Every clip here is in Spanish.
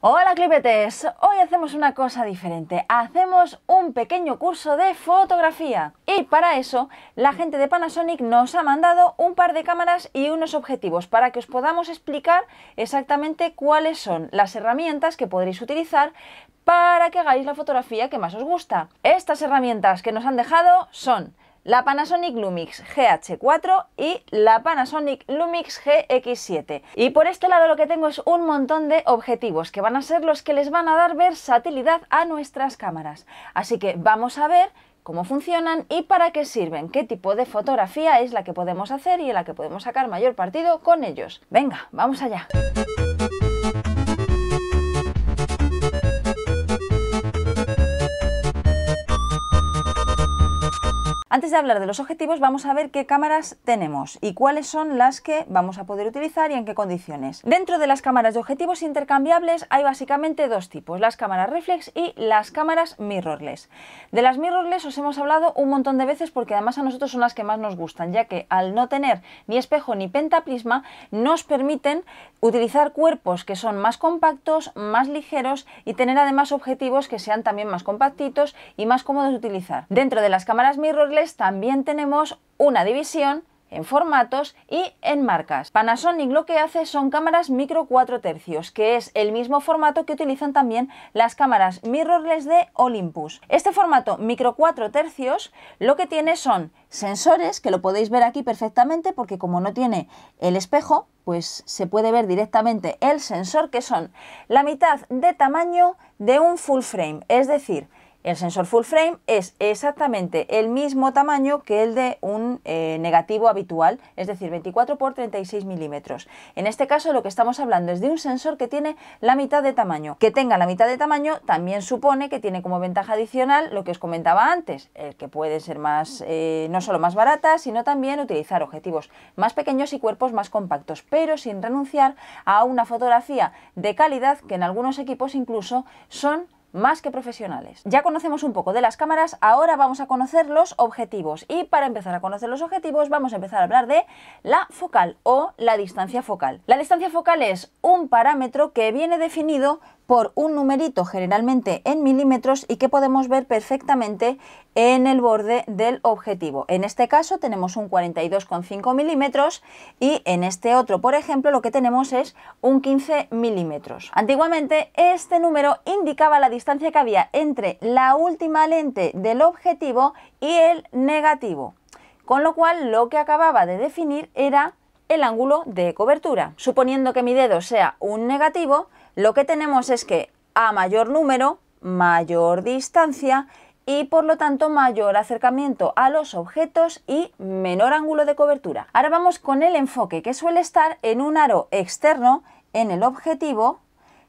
Hola clipetes, hoy hacemos una cosa diferente, hacemos un pequeño curso de fotografía y para eso la gente de Panasonic nos ha mandado un par de cámaras y unos objetivos para que os podamos explicar exactamente cuáles son las herramientas que podréis utilizar para que hagáis la fotografía que más os gusta. Estas herramientas que nos han dejado son la Panasonic Lumix GH4 y la Panasonic Lumix GX7. Y por este lado lo que tengo es un montón de objetivos que van a ser los que les van a dar versatilidad a nuestras cámaras. Así que vamos a ver cómo funcionan y para qué sirven, qué tipo de fotografía es la que podemos hacer y en la que podemos sacar mayor partido con ellos. Venga, vamos allá. Antes de hablar de los objetivos, vamos a ver qué cámaras tenemos y cuáles son las que vamos a poder utilizar y en qué condiciones. Dentro de las cámaras de objetivos intercambiables hay básicamente dos tipos, las cámaras reflex y las cámaras mirrorless. De las mirrorless os hemos hablado un montón de veces porque además a nosotros son las que más nos gustan, ya que al no tener ni espejo ni pentaprisma nos permiten utilizar cuerpos que son más compactos, más ligeros y tener además objetivos que sean también más compactitos y más cómodos de utilizar. Dentro de las cámaras mirrorless también tenemos una división en formatos y en marcas. Panasonic lo que hace son cámaras micro 4 tercios, que es el mismo formato que utilizan también las cámaras mirrorless de Olympus. Este formato micro 4 tercios lo que tiene son sensores, que lo podéis ver aquí perfectamente porque como no tiene el espejo, pues se puede ver directamente el sensor, que son la mitad de tamaño de un full frame, es decir, el sensor full frame es exactamente el mismo tamaño que el de un negativo habitual, es decir, 24 x 36 milímetros. En este caso lo que estamos hablando es de un sensor que tiene la mitad de tamaño. Que tenga la mitad de tamaño también supone que tiene como ventaja adicional lo que os comentaba antes, el que puede ser más, no solo más barata, sino también utilizar objetivos más pequeños y cuerpos más compactos, pero sin renunciar a una fotografía de calidad que en algunos equipos incluso son más que profesionales. Ya conocemos un poco de las cámaras, ahora vamos a conocer los objetivos y para empezar a conocer los objetivos vamos a empezar a hablar de la focal o la distancia focal. La distancia focal es un parámetro que viene definido por un numerito generalmente en milímetros y que podemos ver perfectamente en el borde del objetivo. En este caso tenemos un 42,5 milímetros y en este otro, por ejemplo, lo que tenemos es un 15 milímetros. Antiguamente este número indicaba la distancia que había entre la última lente del objetivo y el negativo, con lo cual lo que acababa de definir era el ángulo de cobertura. Suponiendo que mi dedo sea un negativo, lo que tenemos es que a mayor número, mayor distancia y por lo tanto mayor acercamiento a los objetos y menor ángulo de cobertura. Ahora vamos con el enfoque, que suele estar en un aro externo en el objetivo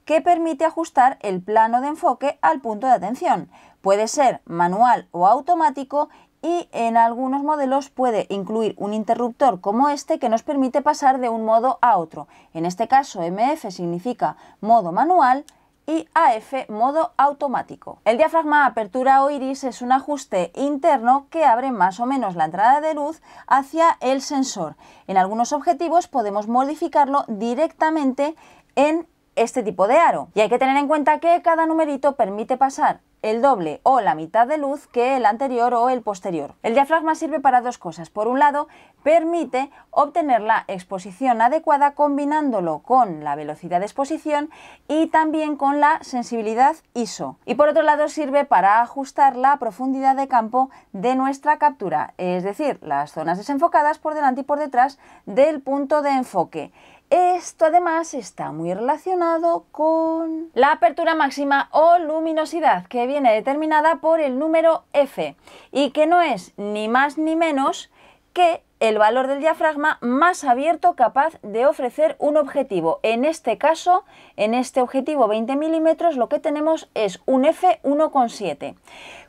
que permite ajustar el plano de enfoque al punto de atención. Puede ser manual o automático y en algunos modelos puede incluir un interruptor como este que nos permite pasar de un modo a otro. En este caso MF significa modo manual y AF modo automático. El diafragma apertura o iris es un ajuste interno que abre más o menos la entrada de luz hacia el sensor. En algunos objetivos podemos modificarlo directamente en este tipo de aro y hay que tener en cuenta que cada numerito permite pasar el doble o la mitad de luz que el anterior o el posterior. El diafragma sirve para dos cosas. Por un lado, permite obtener la exposición adecuada combinándolo con la velocidad de exposición y también con la sensibilidad ISO. Y por otro lado, sirve para ajustar la profundidad de campo de nuestra captura, es decir, las zonas desenfocadas por delante y por detrás del punto de enfoque. Esto además está muy relacionado con la apertura máxima o luminosidad, que viene determinada por el número F y que no es ni más ni menos que el valor del diafragma más abierto capaz de ofrecer un objetivo. En este caso, en este objetivo 20 milímetros, lo que tenemos es un F1,7.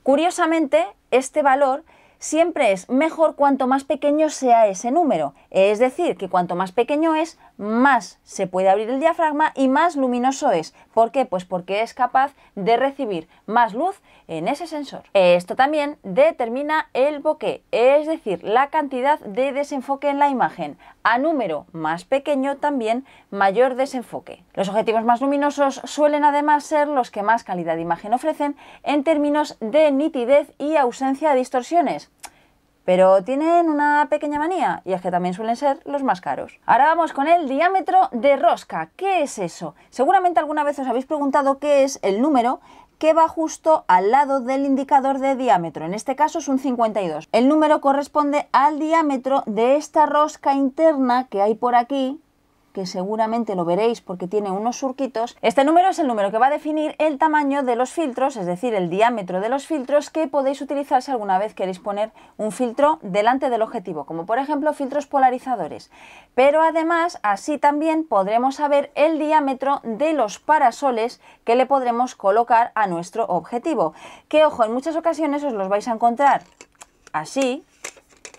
Curiosamente, este valor siempre es mejor cuanto más pequeño sea ese número, es decir, que cuanto más pequeño es, más se puede abrir el diafragma y más luminoso es. ¿Por qué? Pues porque es capaz de recibir más luz en ese sensor. Esto también determina el bokeh, es decir, la cantidad de desenfoque en la imagen. A número más pequeño también mayor desenfoque. Los objetivos más luminosos suelen además ser los que más calidad de imagen ofrecen en términos de nitidez y ausencia de distorsiones. Pero tienen una pequeña manía, y es que también suelen ser los más caros. Ahora vamos con el diámetro de rosca. ¿Qué es eso? Seguramente alguna vez os habéis preguntado qué es el número que va justo al lado del indicador de diámetro. En este caso es un 52. El número corresponde al diámetro de esta rosca interna que hay por aquí, que seguramente lo veréis porque tiene unos surquitos. Este número es el número que va a definir el tamaño de los filtros, es decir, el diámetro de los filtros que podéis utilizar si alguna vez queréis poner un filtro delante del objetivo, como por ejemplo filtros polarizadores. Pero además, así también podremos saber el diámetro de los parasoles que le podremos colocar a nuestro objetivo. Que ojo, en muchas ocasiones os los vais a encontrar así,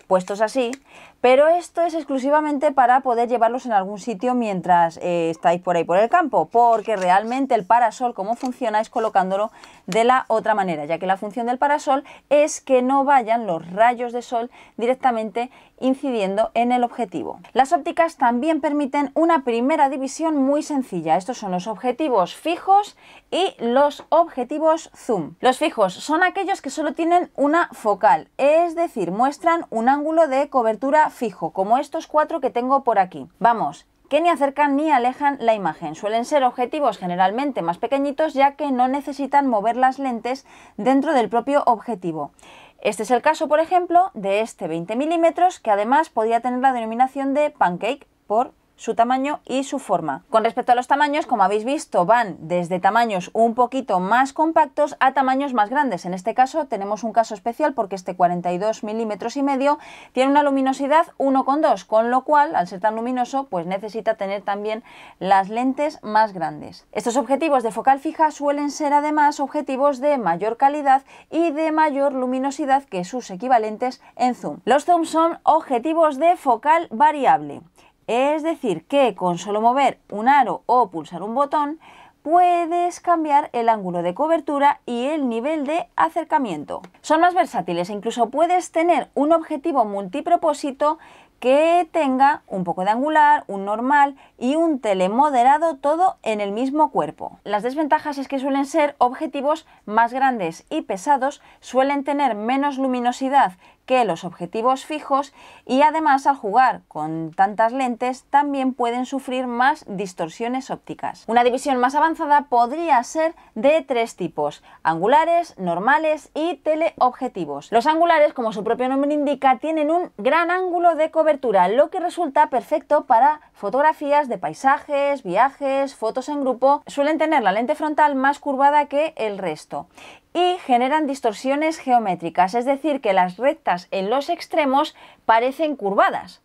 puestos así, pero esto es exclusivamente para poder llevarlos en algún sitio mientras estáis por ahí por el campo, porque realmente el parasol, cómo funciona, es colocándolo de la otra manera, ya que la función del parasol es que no vayan los rayos de sol directamente incidiendo en el objetivo. Las ópticas también permiten una primera división muy sencilla. Estos son los objetivos fijos y los objetivos zoom. Los fijos son aquellos que solo tienen una focal, es decir, muestran un ángulo de cobertura fijo, como estos 4 que tengo por aquí. Vamos, que ni acercan ni alejan la imagen. Suelen ser objetivos generalmente más pequeñitos, ya que no necesitan mover las lentes dentro del propio objetivo. Este es el caso, por ejemplo, de este 20 milímetros, que además podría tener la denominación de pancake por su tamaño y su forma. Con respecto a los tamaños, como habéis visto, van desde tamaños un poquito más compactos a tamaños más grandes. En este caso tenemos un caso especial porque este 42 milímetros y medio tiene una luminosidad 1,2, con lo cual, al ser tan luminoso, pues necesita tener también las lentes más grandes. Estos objetivos de focal fija suelen ser además objetivos de mayor calidad y de mayor luminosidad que sus equivalentes en zoom. Los zoom son objetivos de focal variable. Es decir, que con solo mover un aro o pulsar un botón puedes cambiar el ángulo de cobertura y el nivel de acercamiento. Son más versátiles e incluso puedes tener un objetivo multipropósito que tenga un poco de angular, un normal y un telemoderado, todo en el mismo cuerpo. Las desventajas es que suelen ser objetivos más grandes y pesados, suelen tener menos luminosidad que los objetivos fijos y además al jugar con tantas lentes también pueden sufrir más distorsiones ópticas. Una división más avanzada podría ser de 3 tipos: angulares, normales y teleobjetivos. Los angulares, como su propio nombre indica, tienen un gran ángulo de cobertura, lo que resulta perfecto para fotografías de paisajes, viajes, fotos en grupo. Suelen tener la lente frontal más curvada que el resto y generan distorsiones geométricas, es decir, que las rectas en los extremos parecen curvadas.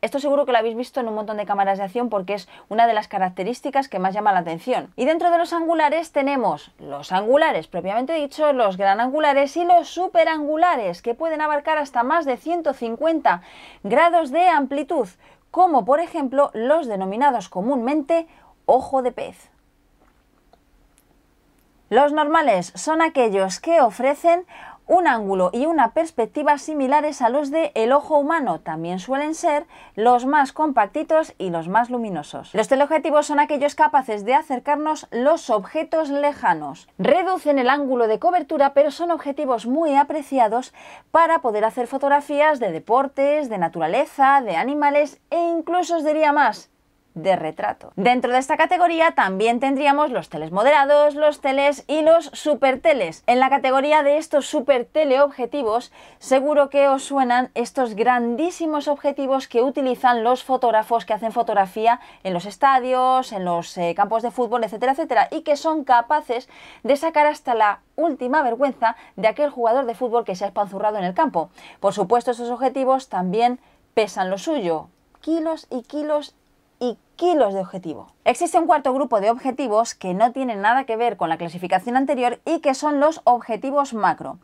Esto seguro que lo habéis visto en un montón de cámaras de acción porque es una de las características que más llama la atención. Y dentro de los angulares tenemos los angulares propiamente dicho, los gran angulares y los superangulares, que pueden abarcar hasta más de 150 grados de amplitud, como por ejemplo los denominados comúnmente ojo de pez. Los normales son aquellos que ofrecen un ángulo y una perspectiva similares a los del ojo humano. También suelen ser los más compactitos y los más luminosos. Los teleobjetivos son aquellos capaces de acercarnos los objetos lejanos. Reducen el ángulo de cobertura, pero son objetivos muy apreciados para poder hacer fotografías de deportes, de naturaleza, de animales e incluso os diría más, de retrato. Dentro de esta categoría también tendríamos los teles moderados, los teles y los superteles. En la categoría de estos super teleobjetivos seguro que os suenan estos grandísimos objetivos que utilizan los fotógrafos que hacen fotografía en los estadios, en los campos de fútbol, etcétera, etcétera, y que son capaces de sacar hasta la última vergüenza de aquel jugador de fútbol que se ha espanzurrado en el campo. Por supuesto, estos objetivos también pesan lo suyo, kilos y kilos y kilos de objetivo. Existe un cuarto grupo de objetivos que no tienen nada que ver con la clasificación anterior y que son los objetivos macro,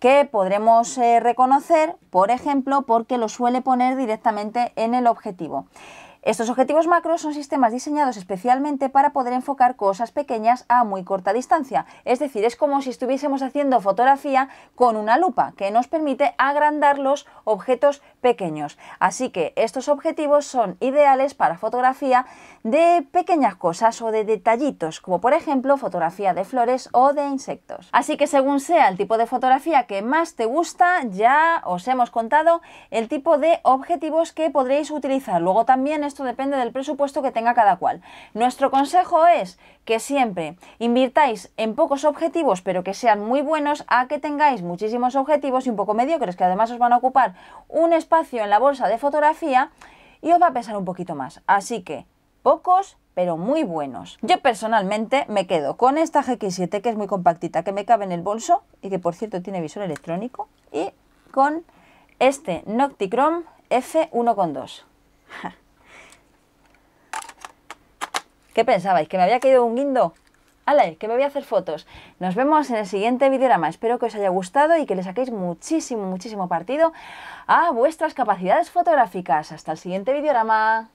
que podremos reconocer, por ejemplo, porque lo suele poner directamente en el objetivo. Estos objetivos macro son sistemas diseñados especialmente para poder enfocar cosas pequeñas a muy corta distancia. Es decir, es como si estuviésemos haciendo fotografía con una lupa, que nos permite agrandar los objetos pequeños. Así que estos objetivos son ideales para fotografía de pequeñas cosas o de detallitos, como por ejemplo fotografía de flores o de insectos. Así que según sea el tipo de fotografía que más te gusta, ya os hemos contado el tipo de objetivos que podréis utilizar. Luego también esto depende del presupuesto que tenga cada cual. Nuestro consejo es que siempre invirtáis en pocos objetivos, pero que sean muy buenos, a que tengáis muchísimos objetivos y un poco mediocres, que además os van a ocupar un espacio en la bolsa de fotografía y os va a pesar un poquito más. Así que pocos, pero muy buenos. Yo personalmente me quedo con esta GX7, que es muy compactita, que me cabe en el bolso y que por cierto tiene visor electrónico, y con este Noctichrome F1.2. ¿Qué pensabais? ¿Que me había caído un guindo? ¡Ale! Que me voy a hacer fotos. Nos vemos en el siguiente videorama. Espero que os haya gustado y que le saquéis muchísimo partido a vuestras capacidades fotográficas. Hasta el siguiente videorama.